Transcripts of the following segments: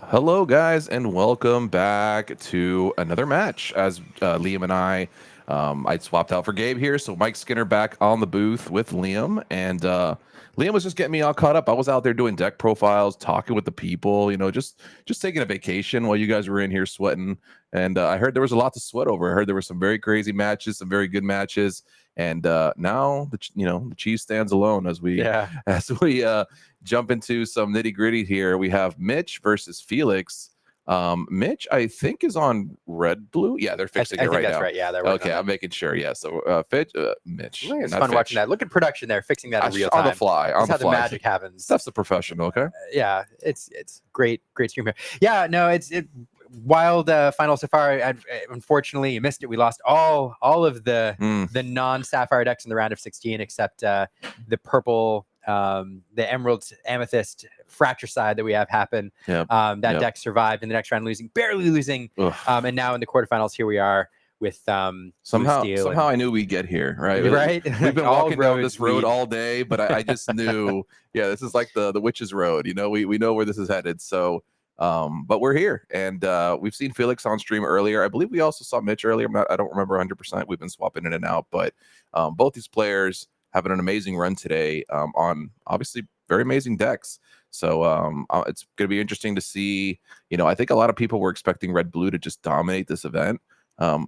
Hello, guys, and welcome back to another match. As Liam and I swapped out for Gabe here, so Mike Skinner back on the booth with Liam, and Liam was just getting me all caught up. I was out there doing deck profiles, talking with the people, just taking a vacation while you guys were in here sweating. And I heard there was a lot to sweat over. I heard there were some very crazy matches, some very good matches, and now the cheese stands alone as we Yeah. jump into some nitty gritty here. We have Mitch versus Felix. Mitch, I think, is on red blue. Yeah, they're fixing I it think right that's now. right. Yeah, they're working Okay, on I'm that. making sure. Yeah, so Mitch, It's not fun watching Fitch. that. Look at production there, fixing that in real On the time. fly. On That's the how the fly. magic happens. Stuff's a professional. Okay. Yeah, it's great stream here. Yeah, no, it's wild final so far. Unfortunately, you missed it. We lost all of the non-sapphire decks in the round of 16, except the purple, the emerald, amethyst, fracture side that we have happen. Yep. That deck survived in the next round, barely losing. And now in the quarterfinals, here we are with somehow Blue Steel I knew we'd get here, right? Right. We've been walking down this road lead. all day, but I just knew, yeah, this is like the witch's road. We know where this is headed. So but we're here, and we've seen Felix on stream earlier. I believe we also saw Mitch earlier. I don't remember 100%. We've been swapping in and out, but both these players having an amazing run today on obviously very amazing decks. So it's going to be interesting to see. I think a lot of people were expecting Red Blue to just dominate this event.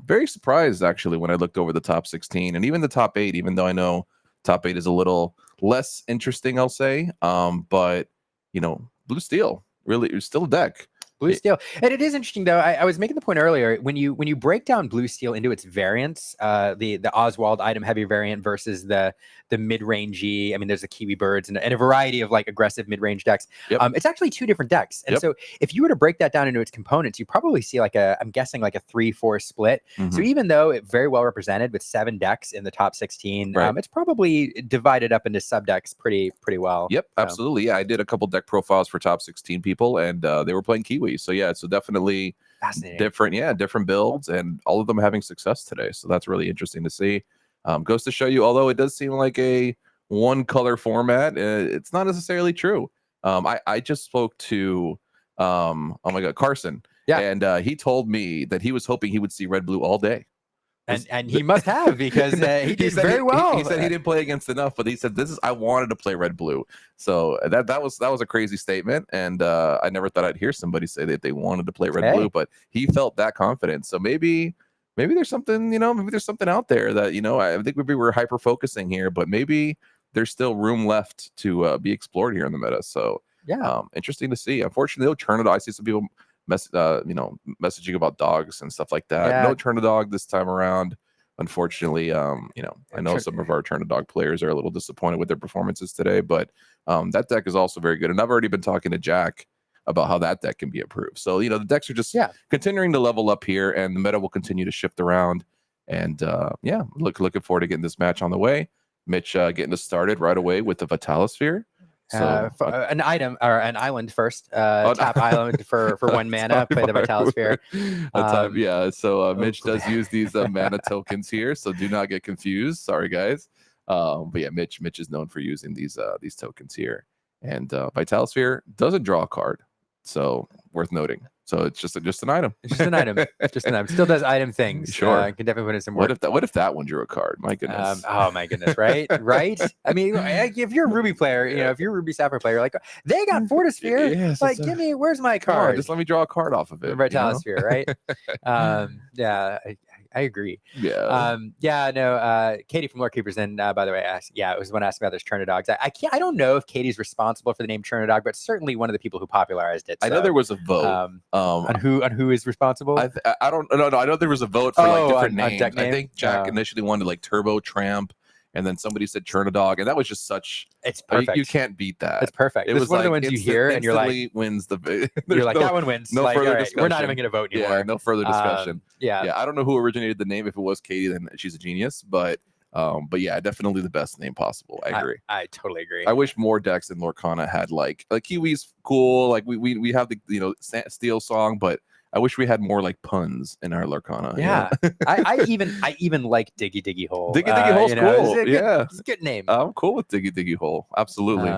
Very surprised actually when I looked over the top 16 and even the top 8, even though I know top 8 is a little less interesting, I'll say. But Blue Steel really is still a deck. Blue Steel. And it is interesting though. I was making the point earlier when you break down Blue Steel into its variants, the Oswald item heavy variant versus the mid-rangey. I mean, there's the Kiwi Birds and a variety of like aggressive mid-range decks. Yep. It's actually two different decks. And so if you were to break that down into its components, you probably see I'm guessing like a 3-4 split. So even though it very well represented with 7 decks in the top 16, it's probably divided up into sub decks pretty well. Yep, absolutely. Yeah, I did a couple deck profiles for top 16 people, and they were playing Kiwi. So yeah, so definitely different builds, and all of them having success today. So that's really interesting to see. Goes to show you, although it does seem like a one color format, it's not necessarily true. I just spoke to oh my god, Carson. Yeah. And he told me that he was hoping he would see red blue all day. And he must have, because he did very well. He said he didn't play against enough, but he said I wanted to play red blue. So that was a crazy statement, and I never thought I'd hear somebody say that they wanted to play red blue, but he felt that confident. So maybe there's something, maybe there's something out there that I think we were hyper focusing here, but maybe there's still room left to be explored here in the meta. So yeah, interesting to see. Unfortunately, no Churna. I see some people messaging about dogs and stuff like that. No Churna dog this time around. Unfortunately, I know some of our Churna dog players are a little disappointed with their performances today, but that deck is also very good. And I've already been talking to Jack about how that deck can be improved. So, the decks are just continuing to level up here, and the meta will continue to shift around. And looking forward to getting this match on the way. Mitch getting us started right away with the Vitalosphere. So an item or an island first. Tap island for 1 mana. Play the Vitalosphere. So Mitch does use these mana tokens here, so do not get confused. Sorry, guys. But yeah, Mitch is known for using these tokens here, and Vitalosphere doesn't draw a card, so worth noting. So it's just an item. It's just an item. Just an item. Still does item things. Sure. Can definitely put in some work. What if that one drew a card? My goodness. Oh my goodness. Right. I mean, if you're a Ruby player, if you're a Ruby Sapphire player, like they got Fortisphere. Yes, like, give me, where's my card? Just let me draw a card off of it. Vitalosphere, right? Yeah. I agree. Yeah. Katie from Lore Keepers in, by the way, asked, it was when asked about those Churna dogs. I don't know if Katie's responsible for the name Churna dog, but certainly one of the people who popularized it. So. I know there was a vote on who is responsible. I don't know. I know there was a vote for different names. Deck name? I think Jack initially wanted like Turbo Tramp, and then somebody said Churna dog, and that was just such. It's perfect. You can't beat that. It's perfect. It was one of the ones you hear, and you're like, wins the. You're like, that one wins. No further discussion. We're not even going to vote anymore. Yeah, no further discussion. Yeah. I don't know who originated the name. If it was Katie, then she's a genius. But yeah, definitely the best name possible. I agree. I totally agree. I wish more decks in Lorcana had like Kiwi's cool. Like we have the Steel song, but I wish we had more like puns in our Lorcana. Yeah. I even like Diggy Diggy Hole. Diggy Diggy Hole's cool. It's a good name. I'm cool with Diggy Diggy Hole. Absolutely.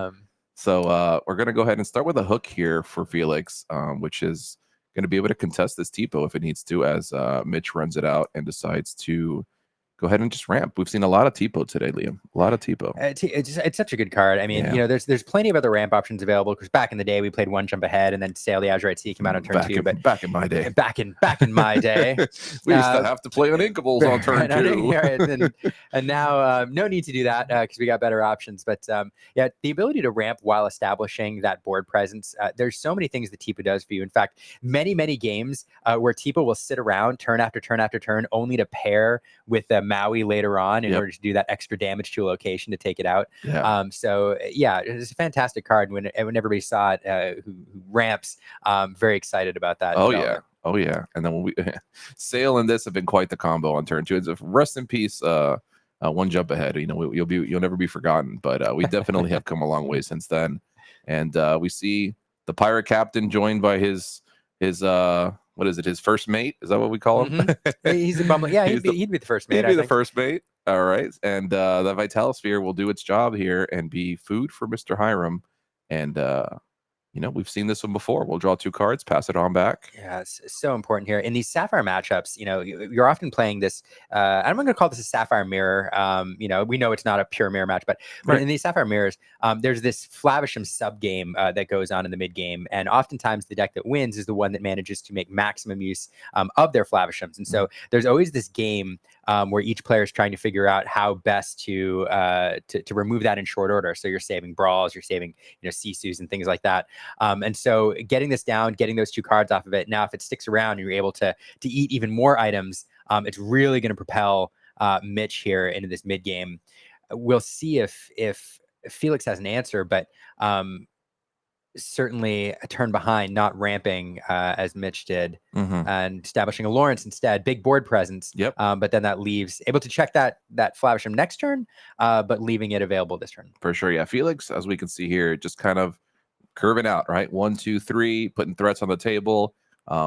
So we're going to go ahead and start with a hook here for Felix, which is going to be able to contest this TPO if it needs to, as Mitch runs it out and decides to go ahead and just ramp. We've seen a lot of TPO today, Liam. A lot of TPO. It's such a good card. I mean, there's plenty of other ramp options available, because back in the day we played one jump ahead and then Sail the Azurite Sea came out on turn 2. But back in my day, back in my day, we used to have to play Uninkables on turn 2. And now no need to do that because we got better options. But yeah, the ability to ramp while establishing that board presence. There's so many things that Tipa does for you. In fact, many games where Tipa will sit around turn after turn after turn, only to pair with the Maui later on in order to do that extra damage to a location to take it out. So yeah, it's a fantastic card. When everybody saw it, who ramps, very excited about that. Oh yeah. And then when we Sail and this have been quite the combo on turn 2. It's a rest in peace. One jump ahead. You'll never be forgotten. But we definitely have come a long way since then. And we see the pirate captain joined by his what is it? His first mate? Is that what we call him? He's a bumble. Yeah, he'd be the first mate. He'd be the first mate. All right. And the Vitalosphere will do its job here and be food for Mr. Hiram. And we've seen this one before. We'll draw 2 cards, pass it on back. Yeah, it's so important here in these Sapphire matchups. You're often playing this. I'm going to call this a Sapphire mirror. We know it's not a pure mirror match, but in these Sapphire mirrors, there's this Flavisham sub game that goes on in the mid game, and oftentimes the deck that wins is the one that manages to make maximum use of their Flavishams. And so there's always this game where each player is trying to figure out how best to remove that in short order. So you're saving brawls, you're saving Sisus and things like that. And so getting this down, getting those 2 cards off of it. Now, if it sticks around and you're able to eat even more items, it's really going to propel Mitch here into this mid game. We'll see if Felix has an answer, but certainly a turn behind, not ramping as Mitch did, and establishing a Lawrence instead. Big board presence. But then that leaves able to check that Flavisham next turn, but leaving it available this turn. For sure. Yeah. Felix, as we can see here, just kind of curving out, right? 1, 2, 3, putting threats on the table.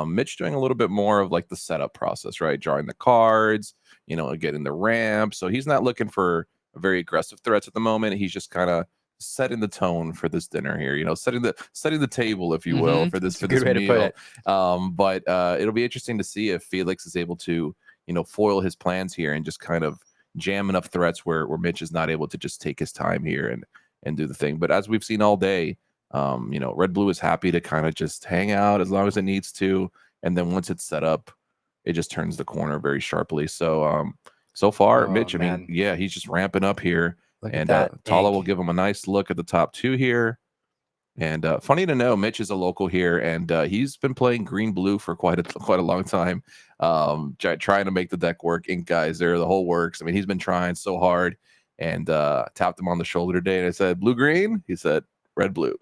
Mitch doing a little bit more of like the setup process, right? Drawing the cards, getting the ramp. So he's not looking for very aggressive threats at the moment. He's just kind of setting the tone for this dinner here, setting the table, if you will, for this meal. But it'll be interesting to see if Felix is able to, foil his plans here and just kind of jam enough threats where Mitch is not able to just take his time here and do the thing. But as we've seen all day, Red Blue is happy to kind of just hang out as long as it needs to, and then once it's set up, it just turns the corner very sharply. So so far, Mitch, I mean, yeah, he's just ramping up here. And Tala will give him a nice look at the top 2 here. And funny to know, Mitch is a local here, and he's been playing green-blue for quite a long time, trying to make the deck work. Ink guys there, the whole works. I mean, he's been trying so hard, and tapped him on the shoulder today, and I said, blue-green? He said, red-blue.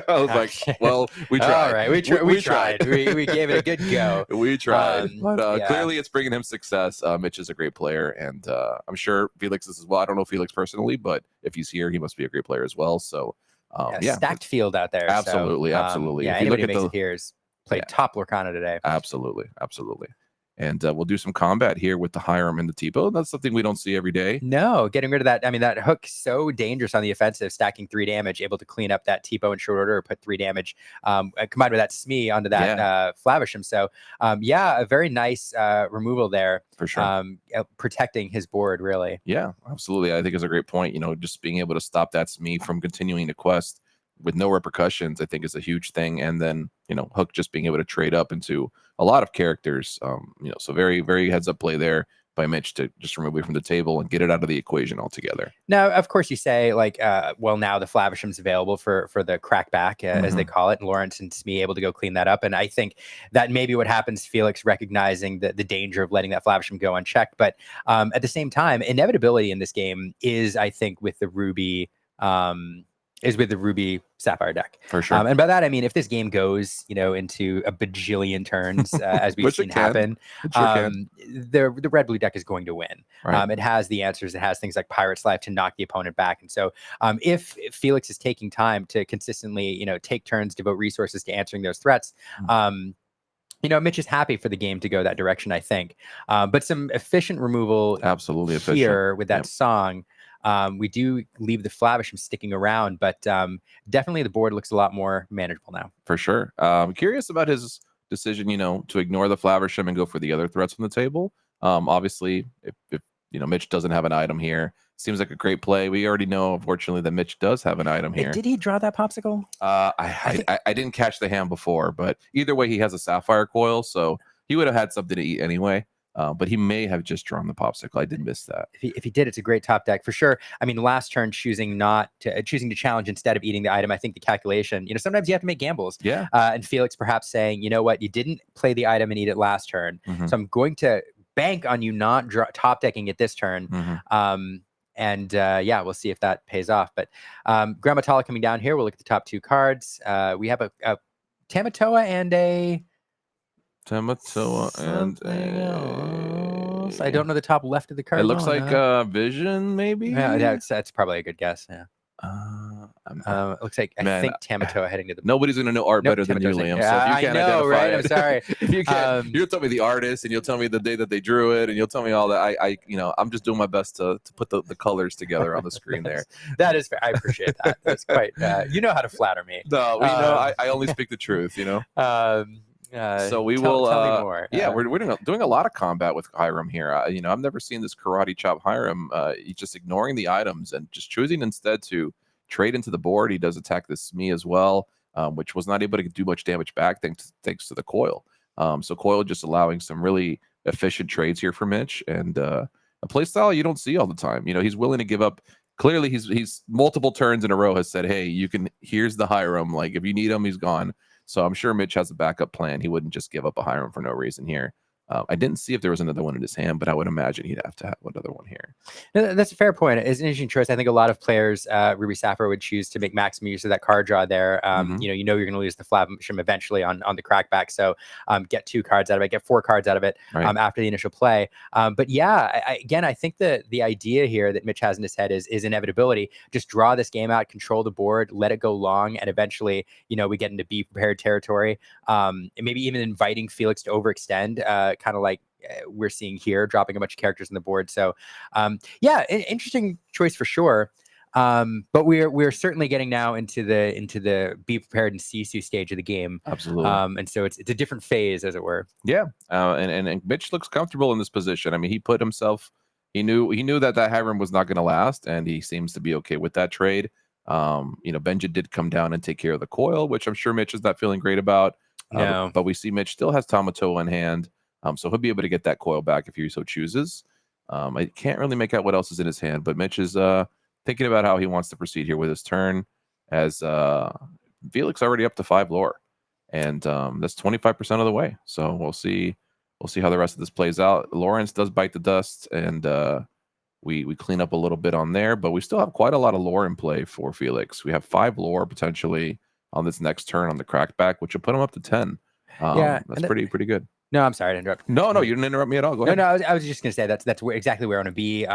I was like, well, we tried. All right, we tried. We gave it a good go. We tried. But clearly it's bringing him success. Mitch is a great player, and I'm sure Felix is as well. I don't know Felix personally, but if he's here, he must be a great player as well. So, stacked field out there. Absolutely, absolutely. Yeah, anybody who makes it here is played top Lorcana today. Absolutely. And we'll do some combat here with the Hiram and the Tipo. That's something we don't see every day. No, getting rid of that. I mean, that hook so dangerous on the offensive, stacking 3 damage, able to clean up that Tipo in short order, or put 3 damage, combined with that Smee onto that Flavisham. So, a very nice removal there. For sure. Protecting his board, really. Yeah, absolutely. I think it's a great point. Just being able to stop that Smee from continuing to quest with no repercussions, I think is a huge thing. And then, Hook just being able to trade up into a lot of characters. So very, very heads up play there by Mitch to just remove it from the table and get it out of the equation altogether. Now, of course, you say now the Flavisham's available for the crackback, as they call it, and Lawrence and Smee able to go clean that up. And I think that maybe what happens, Felix recognizing the danger of letting that Flavisham go unchecked. But at the same time, inevitability in this game is, I think, with the Ruby Sapphire deck. For sure. And by that, I mean, if this game goes, into a bajillion turns, as we've seen happen, the red blue deck is going to win. Right. It has the answers. It has things like Pirate's Life to knock the opponent back. And so if Felix is taking time to consistently, take turns, devote resources to answering those threats, Mitch is happy for the game to go that direction, I think. But some efficient removal absolutely here with that song. We do leave the Flavisham sticking around, but definitely the board looks a lot more manageable now. For sure. I'm curious about his decision, to ignore the Flaversham and go for the other threats on the table. Obviously, if Mitch doesn't have an item here, seems like a great play. We already know, unfortunately, that Mitch does have an item here. Did he draw that popsicle? I didn't catch the hand before, but either way, he has a sapphire coil, so he would have had something to eat anyway. But he may have just drawn the popsicle. I did miss that. If he did, it's a great top deck for sure. I mean, last turn choosing to challenge instead of eating the item. I think the calculation, sometimes you have to make gambles. Yeah. And Felix perhaps saying, you know what, you didn't play the item and eat it last turn, so I'm going to bank on you not top decking it this turn. We'll see if that pays off. But Gramatala coming down here. We'll look at the top 2 cards. We have a Tamatoa and a else. I don't know the top left of the card. It looks like Vision, maybe. Yeah, that's probably a good guess. Yeah. It looks like I think Tamatoa heading to the. Nobody's gonna know art better than you, Liam. So if you can't identify right? it, I'm sorry. If you can't, you'll tell me the artist, and you'll tell me the day that they drew it, and you'll tell me all that. I'm just doing my best to put the colors together on the screen there. That is fair. I appreciate that. That's quite. You know how to flatter me. No, I only speak the truth. So we will. Tell me more. Yeah, we're doing a lot of combat with Hiram here. I've never seen this karate chop Hiram. He's just ignoring the items and just choosing instead to trade into the board. He does attack this Smee as well, which was not able to do much damage back thanks to the coil. So coil just allowing some really efficient trades here for Mitch, and a play style you don't see all the time. He's willing to give up. Clearly, he's multiple turns in a row has said, "Hey, here's the Hiram. Like if you need him, he's gone." So I'm sure Mitch has a backup plan. He wouldn't just give up a Hiram for no reason here. I didn't see if there was another one in his hand, but I would imagine he'd have to have another one here. No, that's a fair point. It's an interesting choice. I think a lot of players, Ruby Sapphire, would choose to make maximum use of that card draw there. You're going to lose the Flavisham eventually on the crackback. So get 2 cards out of it, get 4 cards out of it after the initial play. But yeah, I think the idea here that Mitch has in his head is inevitability. Just draw this game out, control the board, let it go long, and eventually, we get into be prepared territory. And maybe even inviting Felix to overextend. Kind of like we're seeing here, dropping a bunch of characters on the board. So, interesting choice for sure. But we're certainly getting now into the be prepared and Sisu stage of the game. Absolutely. And so it's a different phase, as it were. Yeah. And Mitch looks comfortable in this position. I mean, he put himself. He knew that Hiram was not going to last, and he seems to be okay with that trade. Benja did come down and take care of the coil, which I'm sure Mitch is not feeling great about. No. But we see Mitch still has Tamatoa in hand, so he'll be able to get that coil back if he so chooses. I can't really make out what else is in his hand, but Mitch is thinking about how he wants to proceed here with his turn, as Felix already up to 5 lore, and that's 25% of the way. So we'll see how the rest of this plays out. Lawrence does bite the dust, and we clean up a little bit on there, but we still have quite a lot of lore in play for Felix. We have 5 lore potentially on this next turn on the crackback, which will put him up to 10. That's pretty good. No, I'm sorry to interrupt. No, you didn't interrupt me at all. Go ahead. No, I was just going to say that's exactly where I want to be.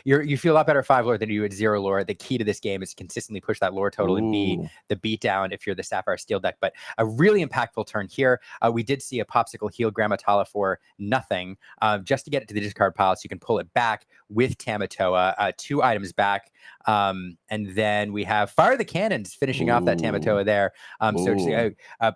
You feel a lot better at 5 lore than you do at 0 lore. The key to this game is to consistently push that lore total and be the beatdown if you're the Sapphire Steel deck. But a really impactful turn here. We did see a popsicle heal Gramatala for nothing, just to get it to the discard pile so you can pull it back with Tamatoa. 2 items back. And then we have Fire the Cannons finishing off that Tamatoa there. So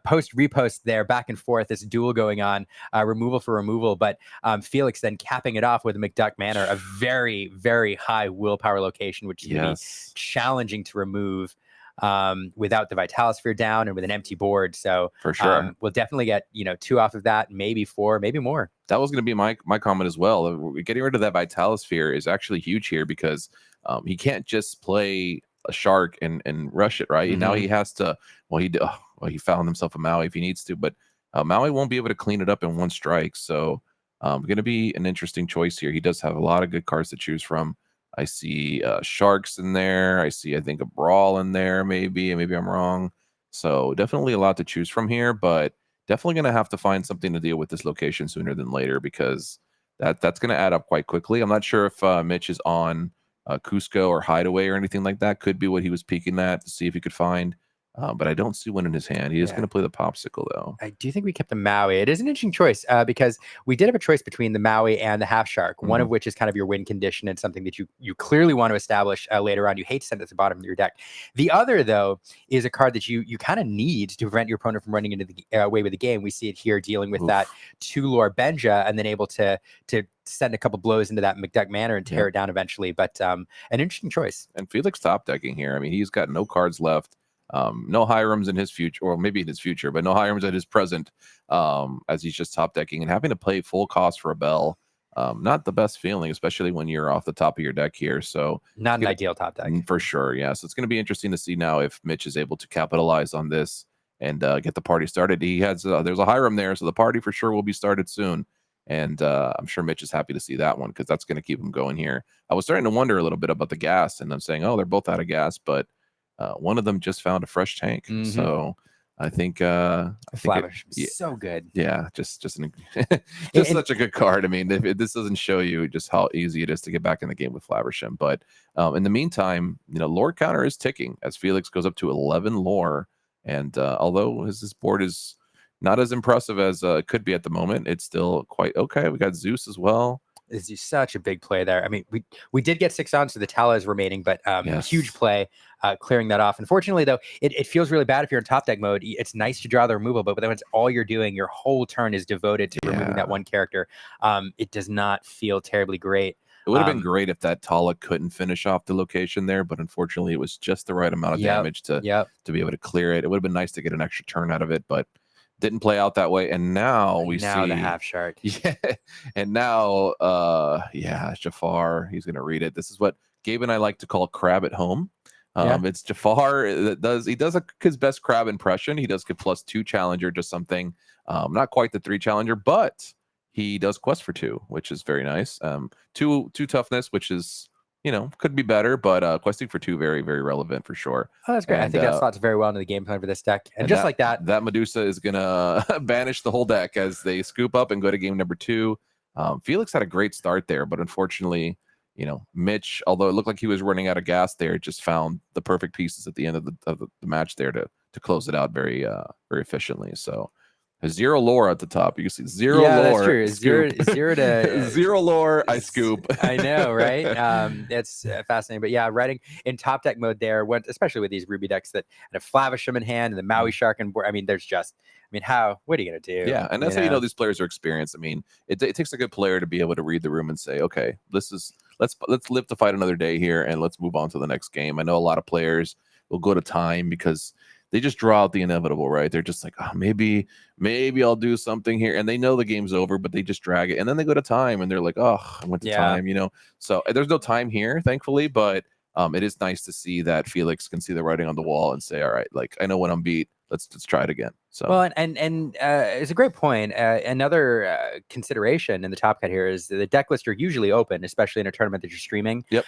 post repost there, back and forth, this duel going on, removal for removal, but Felix then capping it off with a McDuck Manor, a very, very high willpower location, which is going to be challenging to remove without the Vitalosphere down and with an empty board. So for sure, we'll definitely get 2 off of that, maybe 4, maybe more. That was going to be my comment as well. Getting rid of that Vitalosphere is actually huge here because he can't just play a shark and rush it, right? Now he has to. He found himself a Maui if he needs to, but Maui won't be able to clean it up in 1 strike. So going to be an interesting choice here. He does have a lot of good cards to choose from. I see sharks in there. I think a brawl in there, maybe I'm wrong. So definitely a lot to choose from here, but definitely going to have to find something to deal with this location sooner than later, because that's going to add up quite quickly. I'm not sure if Mitch is on Cusco or Hideaway or anything like that. Could be what he was peeking at to see if he could find But I don't see one in his hand. He is going to play the popsicle, though. I do think we kept the Maui. It is an interesting choice because we did have a choice between the Maui and the Half Shark, one of which is kind of your win condition and something that you clearly want to establish later on. You hate to send it to the bottom of your deck. The other, though, is a card that you kind of need to prevent your opponent from running into the away with the game. We see it here dealing with that 2-lore Benja and then able to send a couple blows into that McDuck Manor and tear it down eventually. But an interesting choice. And Felix top decking here. I mean, he's got no cards left. No Hirams in his future, or maybe in his future, but no Hirams at his present, as he's just top decking and having to play full cost for a bell. Not the best feeling, especially when you're off the top of your deck here. So not an ideal top deck for sure. Yeah. So it's going to be interesting to see now if Mitch is able to capitalize on this and get the party started. He has there's a Hiram there, so the party for sure will be started soon. And I'm sure Mitch is happy to see that one because that's going to keep him going here. I was starting to wonder a little bit about the gas, and I'm saying, oh, they're both out of gas, but one of them just found a fresh tank. So I think Flavish so good. Yeah, just such a good card. I mean, if this doesn't show you just how easy it is to get back in the game with Flaversham. But in the meantime, lore counter is ticking as Felix goes up to 11 lore. And although his board is not as impressive as it could be at the moment, it's still quite okay. We got Zeus as well. Is such a big play there. I mean, we did get 6 on, so the Tala is remaining, but huge play clearing that off. Unfortunately, though, it feels really bad if you're in top deck mode. It's nice to draw the removal, but then it's all you're doing. Your whole turn is devoted to removing that one character. It does not feel terribly great. It would have been great if that Tala couldn't finish off the location there, but unfortunately, it was just the right amount of damage to be able to clear it. It would have been nice to get an extra turn out of it, but didn't play out that way. And now we see the Half Shark. Yeah. And now Jafar, he's gonna read it. This is what Gabe and I like to call crab at home. It's Jafar that does his best crab impression. He does get +2 challenger, just something not quite the 3 challenger, but he does quest for 2, which is very nice. 2 toughness, which is could be better, but questing for 2 very, very relevant for sure. Oh, that's great. And I think that slots very well into the game plan for this deck. And just like that Medusa is gonna banish the whole deck as they scoop up and go to game number 2. Felix had a great start there, but unfortunately, Mitch, although it looked like he was running out of gas there, just found the perfect pieces at the end of the match there to close it out very very efficiently. So 0 lore at the top. You can see 0 lore. That's true. Zero to 0 lore. I scoop. I know, right? It's fascinating. But yeah, writing in top deck mode there, especially with these Ruby decks that have Flavisham in hand and the Maui Shark and board. I mean, what are you gonna do? Yeah, and that's how these players are experienced. I mean, it takes a good player to be able to read the room and say, okay, let's live to fight another day here and let's move on to the next game. I know a lot of players will go to time because they just draw out the inevitable, right? They're just like, oh, maybe I'll do something here. And they know the game's over, but they just drag it. And then they go to time and they're like, oh, I went to time, So there's no time here, thankfully. But it is nice to see that Felix can see the writing on the wall and say, all right, like, I know when I'm beat. Let's try it again. So well, and it's a great point. Another consideration in the top cut here is the deck lists are usually open, especially in a tournament that you're streaming. Yep.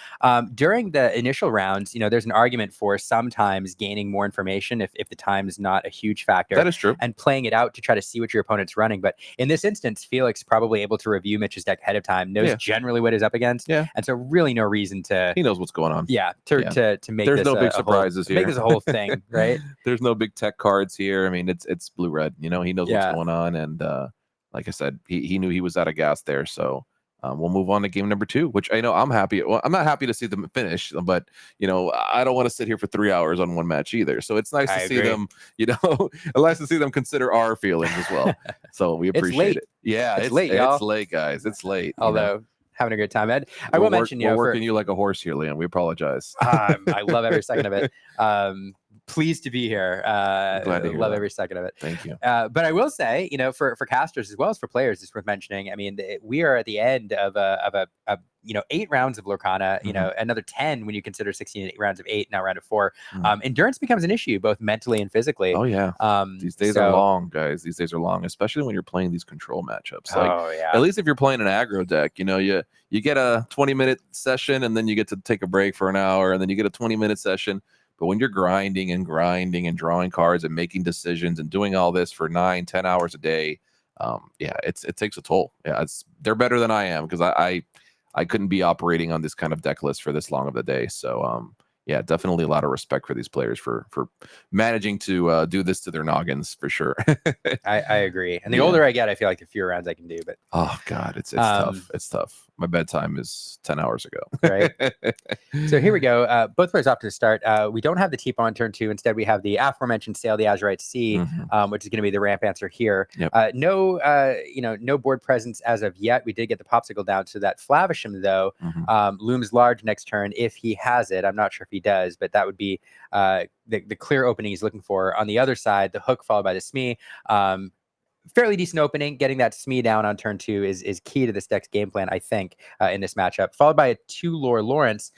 During the initial rounds, there's an argument for sometimes gaining more information if the time is not a huge factor. That is true. And playing it out to try to see what your opponent's running. But in this instance, Felix probably able to review Mitch's deck ahead of time, knows generally what he's up against. Yeah. And so really no reason to. He knows what's going on. Yeah. To make there's this no big surprises here. Make this a whole thing, right? There's no big tech cards here. I mean, it's blue red. He knows what's going on, and like I said, he knew he was out of gas there. So we'll move on to game number 2, which I know I'm happy. Well, I'm not happy to see them finish, but I don't want to sit here for 3 hours on one match either. So it's nice to see them. It's nice to see them consider our feelings as well. So we appreciate it. Yeah, it's late, y'all. It's late, guys. It's late. Although. Having a good time, Ed. I will mention, we're working you like a horse here, Liam. We apologize. I love every second of it. Pleased to be here. Glad to hear love that. every second of it. Thank you. But I will say, for casters as well as for players, it's worth mentioning. I mean, we are at the end of a 8 rounds of Lorcana, another 10 when you consider 16 rounds of 8, now round of 4. Endurance becomes an issue, both mentally and physically. Oh, yeah. These days are long, guys. These days are long, especially when you're playing these control matchups. At least if you're playing an aggro deck, you get a 20-minute session and then you get to take a break for an hour and then you get a 20-minute session. But when you're grinding and drawing cards and making decisions and doing all this for 9-10 hours a day, it takes a toll. Yeah, they're better than I am because I couldn't be operating on this kind of deck list for this long of the day. So yeah, definitely a lot of respect for these players for managing to do this to their noggins for sure. I agree. And the Yeah. older I get, I feel like the fewer rounds I can do. But Oh God, it's tough. It's tough. My bedtime is 10 hours ago. Right. So here we go. Both players opted to start. We don't have the T-Paw on turn 2. Instead, we have the aforementioned Sail the Azurite Sea, which is going to be the ramp answer here. Yep. No board presence as of yet. We did get the Popsicle down. So that Flavisham, though, looms large next turn if he has it. I'm not sure if he does, but that would be the clear opening he's looking for. On the other side, the Hook followed by the Smee. Fairly decent opening. Getting that Smee down on turn 2 is key to this deck's game plan, I think, in this matchup. Followed by a 2-lore Lawrence,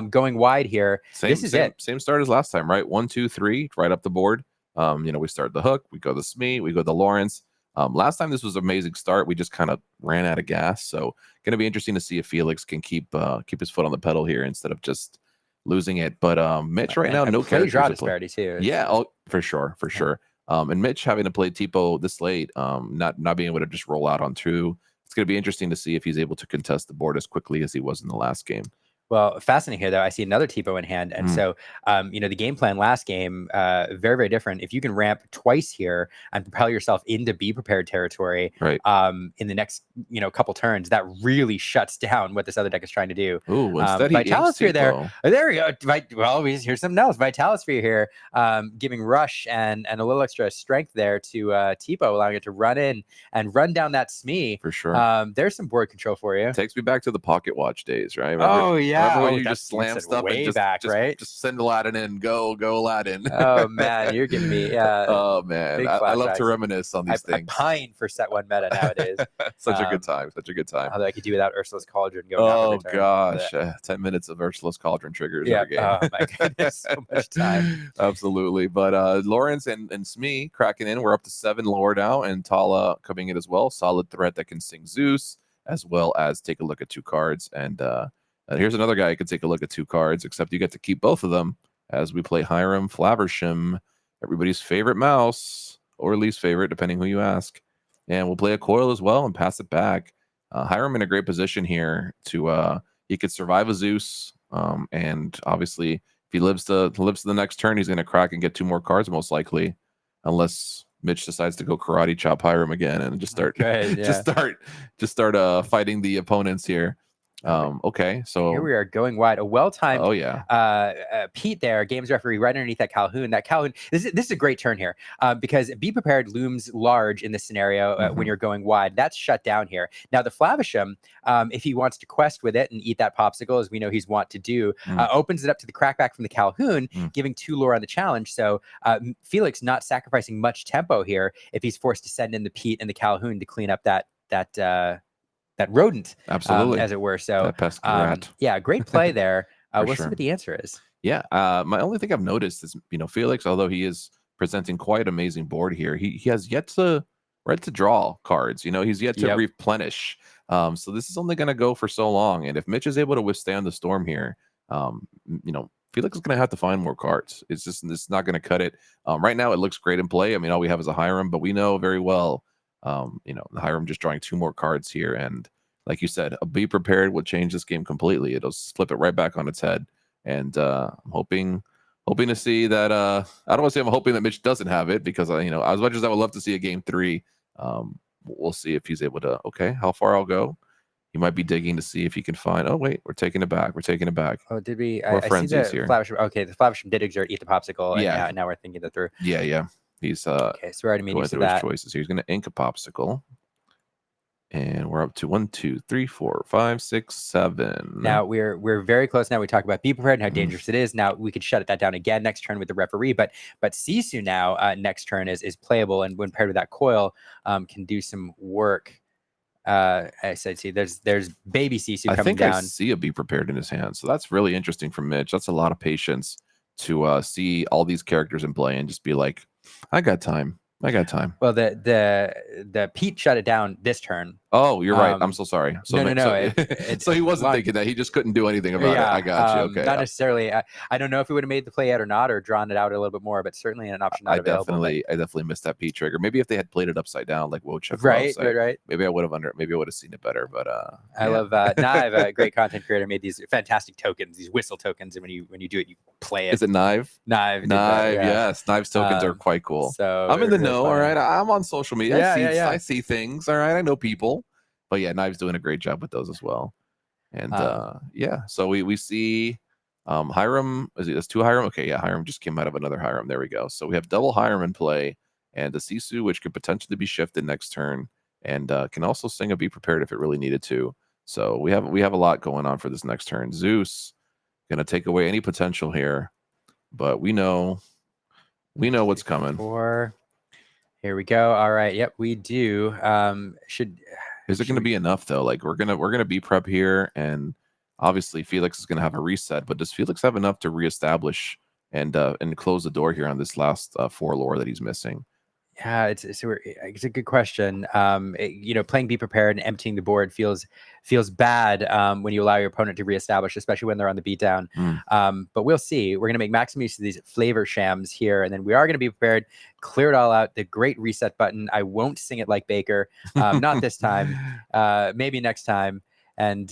going wide here. This is it. Same start as last time, right? 1, 2, 3, right up the board. We start the Hook, we go the Smee, we go the Lawrence. Last time this was an amazing start. We just kind of ran out of gas. So going to be interesting to see if Felix can keep his foot on the pedal here instead of just losing it. But Mitch right now, no characters draw to play. disparity too. Yeah, for sure. And Mitch having to play Tipo this late, not being able to just roll out on 2. It's going to be interesting to see if he's able to contest the board as quickly as he was in the last game. Well, fascinating here, though. I see another Tipo in hand. And so, the game plan last game, very, very different. If you can ramp twice here and propel yourself into be prepared territory right. In the next, couple turns, that really shuts down what this other deck is trying to do. Ooh, instead Vitalosphere there. There we go. Well, here's something else. Vitalosphere here, giving Rush and a little extra strength there to Tipo, allowing it to run in and run down that Smee. For sure. There's some board control for you. Takes me back to the Pocket Watch days, right? Oh, yeah. Remember when you just slam stuff way and back, right? Just send Aladdin in, go Aladdin. Oh man, you're giving me oh man, I love to reminisce on these things. I pine for set 1 meta nowadays. Such a good time. Although I could do without Ursula's Cauldron going. Oh gosh, 10 minutes of Ursula's Cauldron triggers every game. Oh my goodness, so much time. Absolutely. But Lawrence and Smee cracking in. We're up to 7 lower now, and Tala coming in as well. Solid threat that can sing Zeus, as well as take a look at 2 cards. And here's another guy who can take a look at 2 cards, except you get to keep both of them as we play Hiram Flaversham, everybody's favorite mouse, or least favorite, depending who you ask. And we'll play a coil as well and pass it back. Hiram in a great position here to he could survive a Zeus, and obviously if he lives to the next turn, he's going to crack and get 2 more cards most likely, unless Mitch decides to go karate chop Hiram again and just start fighting the opponents here. Okay, so here we are going wide. A well-timed Pete there, games referee, right underneath that Calhoun. That Calhoun, this is a great turn here, because be prepared looms large in this scenario when you're going wide. That's shut down here. Now the Flavisham, if he wants to quest with it and eat that popsicle, as we know he's want to do, opens it up to the crackback from the Calhoun, giving 2 lore on the challenge. So Felix not sacrificing much tempo here if he's forced to send in the Pete and the Calhoun to clean up that rodent, absolutely, as it were. So that pesky rat. Yeah, great play there. We'll see what the answer is. Yeah, my only thing I've noticed is Felix, although he is presenting quite amazing board here, he has yet to draw cards. He's yet to replenish. So this is only going to go for so long, and if Mitch is able to withstand the storm here, Felix is going to have to find more cards. It's not going to cut it. Right now it looks great in play. I mean, all we have is a Hiram, but we know very well the Hiram just drawing 2 more cards here, and like you said, a be prepared will change this game completely. It'll flip it right back on its head. And I'm hoping to see that. I don't want to say I'm hoping that Mitch doesn't have it, because as much as I would love to see a game 3, we'll see if he's able to. Okay, how far I'll go. He might be digging to see if he can find. Oh wait, we're taking it back. Oh, did we? I see the here. Okay, the Flavisham did exert eat the popsicle. Yeah. And now we're thinking that through. Yeah. He's okay. So we're already going through his choices here. He's going to ink a popsicle. And we're up to 1, 2, 3, 4, 5, 6, 7. Now we're very close. Now we talk about be prepared and how dangerous it is. Now we could shut that down again next turn with the referee, but Sisu now next turn is playable, and when paired with that coil, can do some work. I said, see, there's baby Sisu coming down. I see a be prepared in his hand, so that's really interesting from Mitch. That's a lot of patience to see all these characters in play and just be like, I got time. Well, the Pete shut it down this turn, Oh, you're right. I'm so sorry. So, No. so he wasn't thinking that. He just couldn't do anything about it. I got you. Okay. Not necessarily. I don't know if he would have made the play yet or not, or drawn it out a little bit more, but certainly an option not available. I definitely missed that P trigger. Maybe if they had played it upside down, like Wojciech, right. maybe I would have seen it better. But I love Knive, a great content creator, made these fantastic tokens, these whistle tokens, and when you do it, you play it. Is it Knive? Knive, yes. Knive's tokens are quite cool. So I'm in the know. funny. All right, I'm on social media. I see things. All right, I know people. But yeah, Knive's doing a great job with those as well. And so we see Hiram. That's 2 Hiram. Okay, yeah, Hiram just came out of another Hiram. There we go. So we have double Hiram in play, and the Sisu, which could potentially be shifted next turn, and can also sing a Be Prepared if it really needed to. So we have a lot going on for this next turn. Zeus gonna take away any potential here, but we know what's coming. Here we go. All right. Yep, we do. Is it going to be enough though? Like we're gonna be prep here, and obviously Felix is going to have a reset. But does Felix have enough to reestablish and close the door here on this last 4 lore that he's missing? Yeah, it's a good question. Playing Be Prepared and emptying the board feels bad when you allow your opponent to reestablish, especially when they're on the beatdown. But we'll see. We're going to make maximum use of these flavor shams here, and then we are going to be prepared. Clear it all out. The great reset button. I won't sing it like Baker. Not this time. Maybe next time. And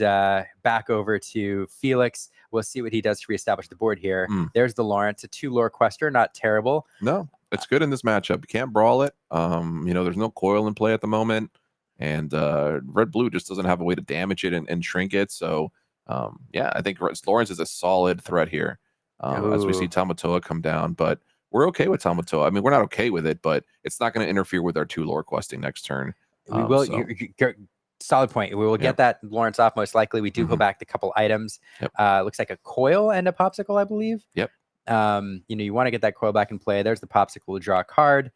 back over to Felix. We'll see what he does to reestablish the board here. There's the Lawrence, a 2-lore quester, not terrible. No, it's good in this matchup. You can't brawl it. There's no coil in play at the moment, and red-blue just doesn't have a way to damage it and shrink it. So, I think Lawrence is a solid threat here as we see Tamatoa come down. But we're okay with Tamatoa. I mean, we're not okay with it, but it's not going to interfere with our 2 lore questing next turn. We will. Solid point. We will get that Lawrence off most likely. We do go back to a couple items. Looks like a coil and a popsicle, I believe. Yep. You want to get that coil back in play. There's the popsicle to draw a card.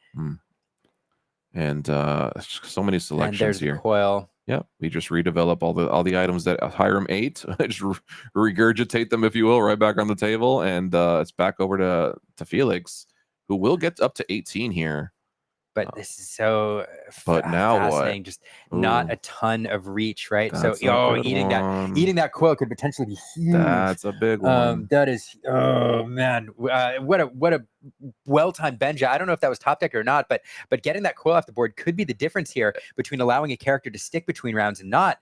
And so many selections and there's here. The coil. Yep. We just redevelop all the items that Hiram ate. Just regurgitate them, if you will, right back on the table, and it's back over to Felix, who will get up to 18 here. But this is so now fascinating. What? Just not a ton of reach, right? That's eating that coil could potentially be huge. That's a big one. That is, oh man, what a well-timed Benja. I don't know if that was top deck or not, but getting that coil off the board could be the difference here between allowing a character to stick between rounds and not.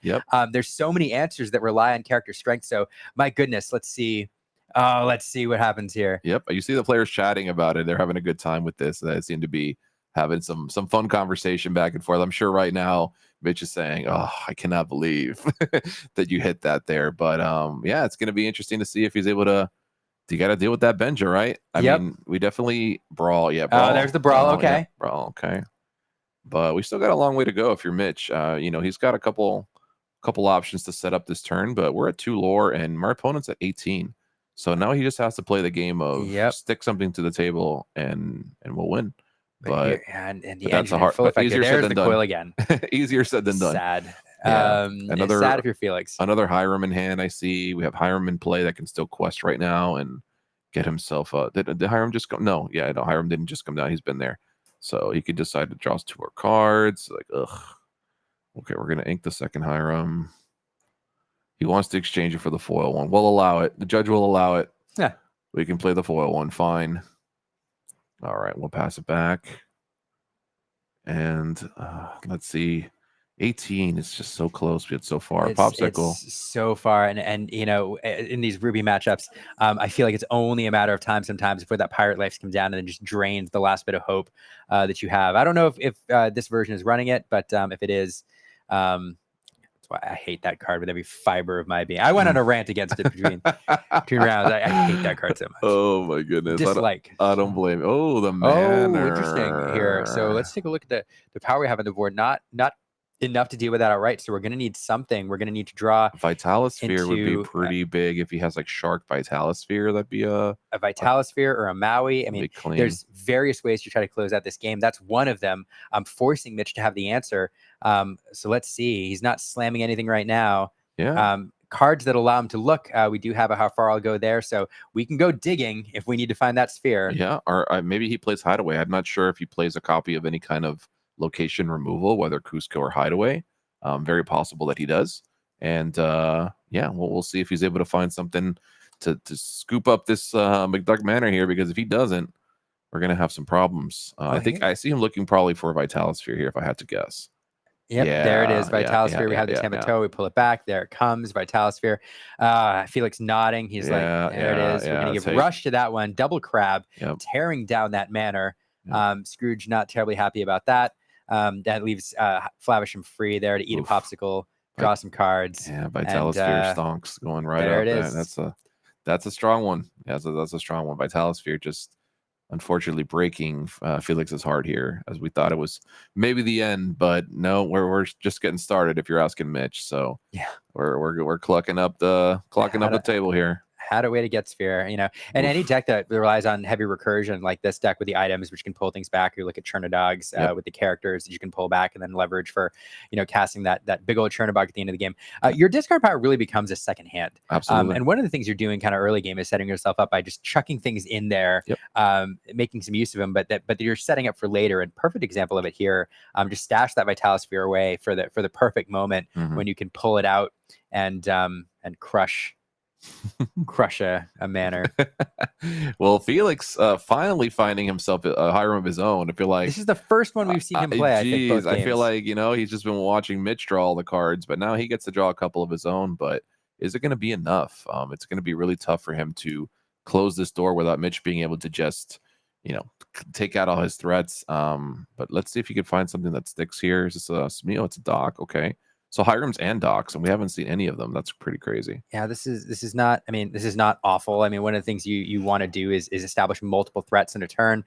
There's so many answers that rely on character strength. So my goodness, let's see. Let's see what happens here. Yep. You see the players chatting about it. They're having a good time with this. They seem to be having some fun conversation back and forth. I'm sure right now Mitch is saying, "Oh, I cannot believe that you hit that there." But it's going to be interesting to see if he's able to. You got to deal with that Benja, right? I mean, we definitely brawl. Yeah, brawl. There's the brawl. Okay, yeah, brawl. Okay, but we still got a long way to go. If you're Mitch, he's got a couple options to set up this turn, but we're at 2 lore and my opponent's at 18. So now he just has to play the game of stick something to the table and we'll win. But that's a hard, but easier said than done. Coil again. Easier said than done. Sad. Yeah. It's sad if you're Felix. Another Hiram in hand. I see we have Hiram in play that can still quest right now and get himself. Did Hiram just come? No, Hiram didn't just come down. He's been there, so he could decide to draw 2 more cards. Like, ugh. Okay, we're gonna ink the second Hiram. He wants to exchange it for the foil one. We'll allow it. The judge will allow it. Yeah, we can play the foil one. Fine. All right, we'll pass it back. And let's see. 18 is just so close. We had so far. Popsicle. It's so far. And in these Ruby matchups, I feel like it's only a matter of time sometimes before that Pirate Life comes down and then just drains the last bit of hope that you have. I don't know if this version is running it, but if it is, why I hate that card with every fiber of my being. I went on a rant against it between rounds. I hate that card so much. Oh my goodness. Dislike. I don't blame. Oh, the manner. Oh, interesting here. So let's take a look at the power we have on the board. Not enough to deal with that outright. So we're going to need something. We're going to need to draw. Vitalosphere would be pretty big if he has like Shark Vitalosphere. That'd be a Vitalosphere or a Maui. I mean, there's various ways to try to close out this game. That's one of them. I'm forcing Mitch to have the answer. So let's see. He's not slamming anything right now. Yeah. Cards that allow him to look. We do have a how far I'll go there. So we can go digging if we need to find that sphere. Yeah. Or maybe he plays Hideaway. I'm not sure if he plays a copy of any kind of location removal, whether Cusco or Hideaway. Very possible that he does. And yeah, we'll see if he's able to find something to scoop up this McDuck Manor here, because if he doesn't, we're gonna have some problems. I think I see him looking probably for a Vitalosphere here, if I had to guess. Yep, there it is. Vitalosphere. Yeah, we have the Tamatoa. We pull it back. There it comes. Vitalosphere. Felix nodding. He's like, there it is. We're going to give rush to that one. Double crab, tearing down that manor. Scrooge not terribly happy about that. That leaves Flavisham free there to eat a popsicle, draw some cards. Yeah, Vitalosphere stonks going right there. Up It there. is. That's a strong one. Yeah, that's a strong one. Vitalosphere just unfortunately breaking Felix's heart here, as we thought it was maybe the end, but no, we're just getting started, if you're asking Mitch. So yeah, we're clocking up the table here. Had a way to get sphere, and any deck that relies on heavy recursion, like this deck with the items, which can pull things back. You look at Chernodogs with the characters that you can pull back and then leverage for, casting that big old Chernobog at the end of the game. Your discard power really becomes a second hand. Absolutely. And one of the things you're doing kind of early game is setting yourself up by just chucking things in there, making some use of them, but you're setting up for later. And perfect example of it here. Just stash that Vitalosphere away for the perfect moment when you can pull it out and crush a manor. Well, Felix finally finding himself a Hiram of his own. I feel like this is the first one we've seen him play. I think both games. I feel like he's just been watching Mitch draw all the cards, but now he gets to draw a couple of his own. But is it going to be enough? It's going to be really tough for him to close this door without Mitch being able to just take out all his threats. But let's see if he can find something that sticks here. Is this a Smeo? It's a Doc. Okay. So Hirams and Docs, and we haven't seen any of them. That's pretty crazy. Yeah, this is not. I mean, this is not awful. I mean, one of the things you want to do is establish multiple threats in a turn,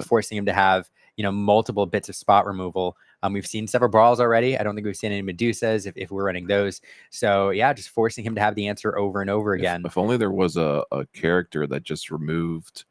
forcing him to have multiple bits of spot removal. We've seen several brawls already. I don't think we've seen any Medusas if we're running those. So yeah, just forcing him to have the answer over and over again. If only there was a character that just removed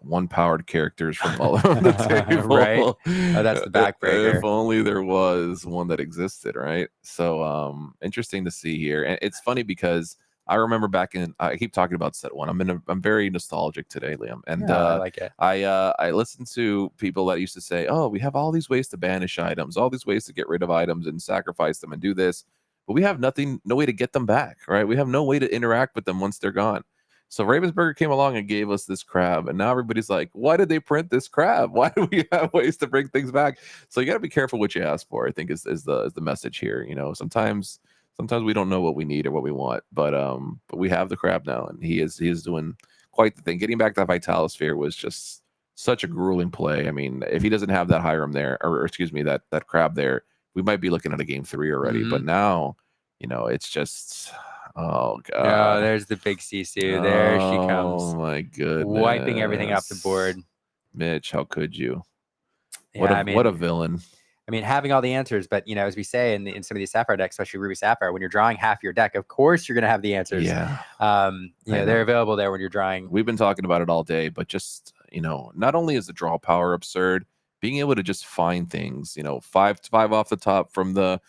one powered characters from all of the table. Right? Oh, that's the backbreaker. If only there was one that existed, right? So interesting to see here. And it's funny because I remember back in, I keep talking about set one. I'm very nostalgic today, Liam. And I like it. I listened to people that used to say, oh, we have all these ways to banish items, all these ways to get rid of items and sacrifice them and do this, but we have no way to get them back, right? We have no way to interact with them once they're gone. So Ravensburger came along and gave us this crab, and now everybody's like, why did they print this crab? Why do we have ways to bring things back? So you got to be careful what you ask for, I think is the message here. Sometimes we don't know what we need or what we want, but we have the crab now, and he is doing quite the thing. Getting back that Vitalosphere was just such a grueling play. I mean, if he doesn't have that Hiram there, or excuse me, that crab there, we might be looking at a game 3 already. But now, it's just... Oh god! No, there's the big Sisu. There she comes. Oh my goodness! Wiping everything off the board. Mitch, how could you? Yeah, what a villain! I mean, having all the answers, but as we say in some of these Sapphire decks, especially Ruby Sapphire, when you're drawing half your deck, of course you're going to have the answers. Yeah. They're available there when you're drawing. We've been talking about it all day, but just not only is the draw power absurd, being able to just find things, 5 off the top from the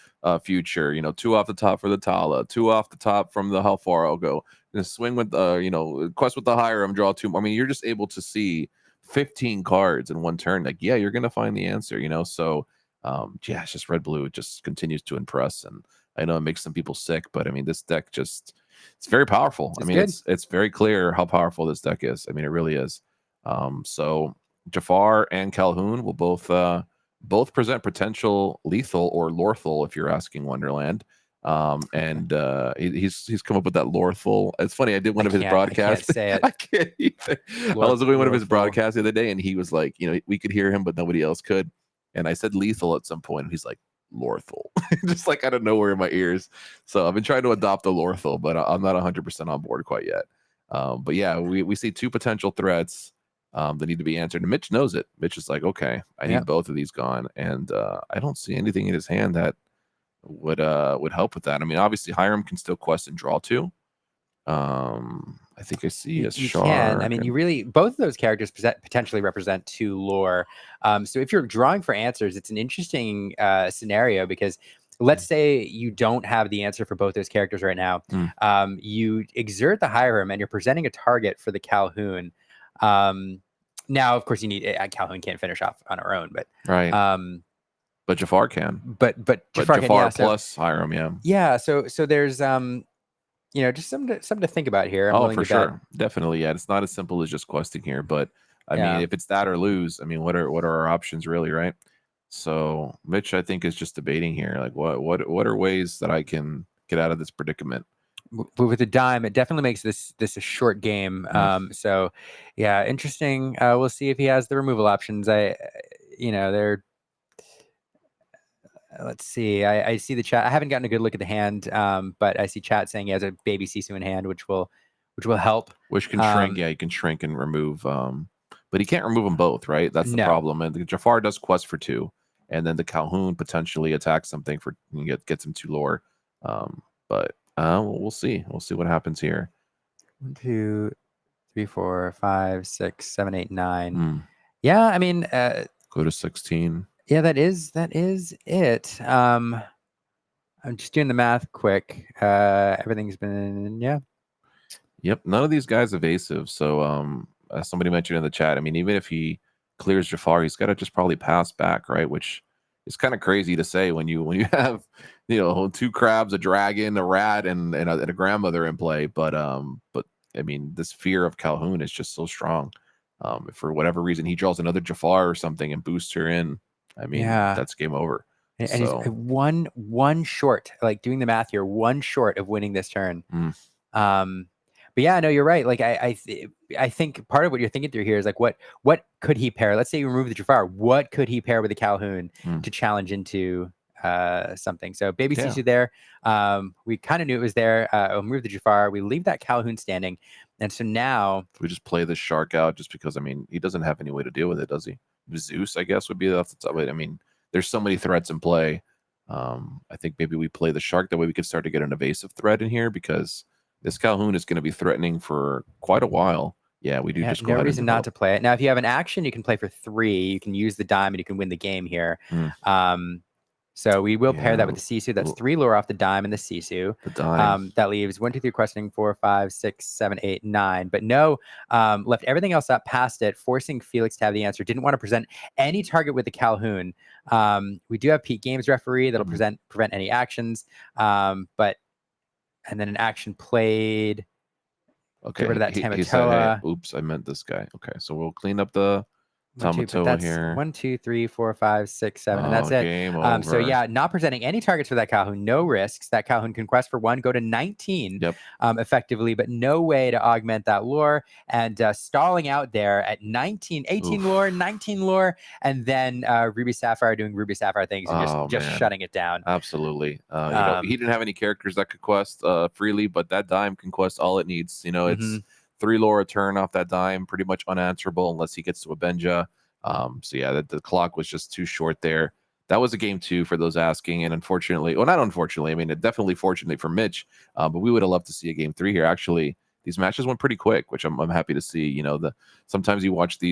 future, 2 off the top for the Tala, 2 off the top from the how far I'll go, swing with quest with the Hiram, draw 2 more. I mean, you're just able to see 15 cards in one turn. Like, yeah, you're gonna find the answer, so yeah, it's just red blue. It just continues to impress, and I know it makes some people sick, but I mean, this deck it's very powerful. It's very clear how powerful this deck is. I mean, it really is. So Jafar and Calhoun will both present potential lethal or lorthal, if you're asking Wonderland. And he's come up with that lorthal. It's funny, I did one of his broadcasts. I can't say it. I can't either. I was doing one of his broadcasts the other day, and he was like, we could hear him, but nobody else could. And I said lethal at some point, and he's like, lorthal, just like out of nowhere in my ears. So I've been trying to adopt the lorthal, but I'm not 100% on board quite yet. But yeah, we see 2 potential threats that need to be answered, and Mitch knows it. Mitch is like, okay, I need both of these gone, and I don't see anything in his hand that would help with that. I mean, obviously Hiram can still quest and draw 2. I think I see a shark. Can. I mean, you really, both of those characters potentially represent 2 lore. So if you're drawing for answers, it's an interesting scenario, because let's say you don't have the answer for both those characters right now. You exert the Hiram, and you're presenting a target for the Calhoun. Now, of course, you need Calhoun can't finish off on her own, but right. But Jafar can. but Jafar can, yeah, plus Hiram, yeah. Yeah, so there's just something to think about here. I'm willing for to bet. sure. Definitely, yeah. It's not as simple as just questing here, but I Yeah. mean, if it's that or lose, I mean, what are our options really, right? So Mitch, I think, is just debating here. Like, what are ways that I can get out of this predicament? With a dime, it definitely makes this a short game. So yeah, interesting. We'll see if he has the removal options. They're let's see. I see the chat. I haven't gotten a good look at the hand, but I see chat saying he has a baby Sisu in hand, which will help. Which can shrink. Yeah, you can shrink and remove. But he can't remove them both, right? That's the problem. And the Jafar does quest for 2, and then the Calhoun potentially attacks something for gets him 2 lore. But we'll see. We'll see what happens here. 1, 2, 3, 4, 5, 6, 7, 8, 9. Yeah, I mean, go to 16. Yeah, that is it. I'm just doing the math quick. Everything's been Yep, none of these guys evasive. So as somebody mentioned in the chat, I mean, even if he clears Jafar, he's got to just probably pass back, right? Which is kind of crazy to say when you have 2 crabs, a dragon, a rat, and a grandmother in play. But I mean, this fear of Calhoun is just so strong. If for whatever reason he draws another Jafar or something and boosts her in, I mean, that's game over. And he's one short, like doing the math here, 1 short of winning this turn. But yeah, no, you're right. Like I think part of what you're thinking through here is like what could he pair? Let's say you remove the Jafar. What could he pair with the Calhoun to challenge into something? So baby Sisu there. We kind of knew it was there. We'll move the Jafar. We leave that Calhoun standing. And so now we just play the shark out just because, I mean, he doesn't have any way to deal with it, does he? Zeus, I guess, would be off the top of it. I mean, there's so many threats in play. I think maybe we play the shark. That way we could start to get an evasive threat in here because this Calhoun is going to be threatening for quite a while. Yeah, we do just go no reason not to play it. Now, if you have an action, you can play for 3. You can use the dime and you can win the game here. So we will pair that with the Sisu. That's 3 lore off the dime and the Sisu. The dime. That leaves 1, 2, 3 questing, 4, 5, 6, 7, 8, 9. But no, left everything else up past it, forcing Felix to have the answer. Didn't want to present any target with the Calhoun. We do have Pete Games referee that'll prevent any actions. And then an action played. Okay. Get rid of that Tamatoa. Hey, oops, I meant this guy. Okay, so we'll clean up the Tamatoa here. 1, 2, 3, 4, 5, 6, 7, and that's it. Game over. So yeah, not presenting any targets for that Calhoun. No risks. That Calhoun can quest for 1, go to 19 effectively, but no way to augment that lore. And stalling out there at 18 lore, 19 lore, and then Ruby Sapphire doing Ruby Sapphire things and just shutting it down. Absolutely. He didn't have any characters that could quest freely, but that dime can quest all it needs. It's 3 lore a turn off that dime, pretty much unanswerable unless he gets to a Benja. So yeah, the clock was just too short there. That was a game 2 for those asking, and unfortunately, well, not unfortunately, I mean, definitely fortunately for Mitch, but we would have loved to see a game 3 here. Actually, these matches went pretty quick, which I'm happy to see. Sometimes you watch these